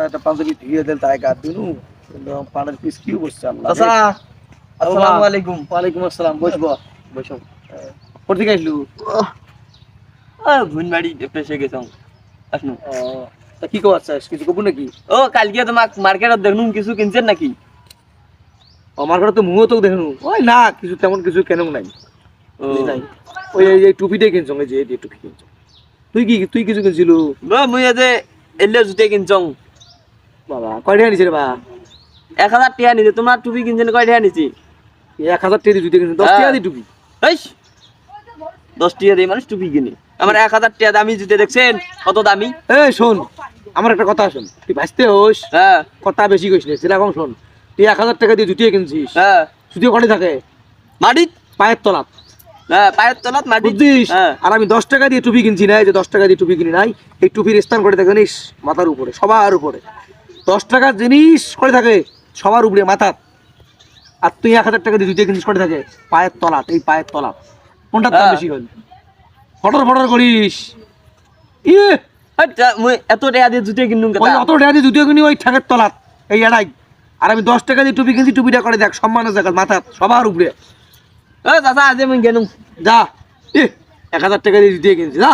একটা পাঞ্জাবি ধুয়ে দিল তাই গা দিনু পানের পিস কি বসছে আল্লাহ চাচা আসসালামু আলাইকুম। ওয়ালাইকুম আসসালাম বসবো বসো। কোথা থেকে আসলু ভুন বাড়ি পেশে গেছাম আসনু। তা কি করছিস কিছু কবু নাকি ও কালকে তোমাক মার্কেটত দেখনুম কিছু কিনছেন নাকি? আমার ঘরে তো মুহ তো দেখনু ওই না কিছু তেমন কিছু কেন নাই ও নাই ওই এই টুপিটাই কিনছ এই যে এই টুপি কিনছ তুই কিছু কিনছিল মুই যে এলে জুতে কিনছং। বাবা কয় টাকা নিছে রে বা 1000 টাকা নিছে। তোমার টুপি কিনছেন কয় টাকা নিছি? 1000 টাকা দিয়ে জুতে কিনছ 10 টাকা দিয়ে টুপি হেই 10 টাকা দিয়ে মানুষ টুপি কিনে। আমার 1000 টাকা দামি জুতে দেখছেন কত দামি? এই শোন আমার একটা কথা শোন তুই ভাসতে হোস হ্যাঁ কথা বেশি কইস না সেরকম শোন তুই 1000 টাকা দিয়ে জুতে কিনছিস হ্যাঁ জুতে কোনে থাকে মাটিত। পায়ের তলাত হ্যাঁ পায়ের তলাত মাটি। বুঝছিস হ্যাঁ আর আমি 10 টাকা দিয়ে টুপি কিনছি না এই যে 10 টাকা দিয়ে টুপি কিনি নাই এই টুপির স্থান করে থাকে জানিস মাথার উপরে সবার উপরে 10 টাকার জিনিস করে থাকে সবার উপরে মাথা আর তুই 1000 টাকা দিয়ে জুতে কিনছিস করে থাকে পায়ের তলাত এই পায়ের তলাত কোনটার দাম হ্যাঁ। বেশি হল ফটর ফটর করিস ইয়ে আচ্ছা মুই এত টাকা দিয়ে জুতে কিনুম ওই কেতা? অত টাকা দিয়ে জুতে কিনি ওই ঠ্যাঙের তলাত এই এড়াই আর আমি 10 টাকা দিয়ে টুপি কিনছি টুপিটা করে দেখ সম্মানের জায়গা মাথা সবার উপরে ও চাচা আজ মুই গেনুম। যা 1000 টাকা দিয়ে জুতে কিনছি যা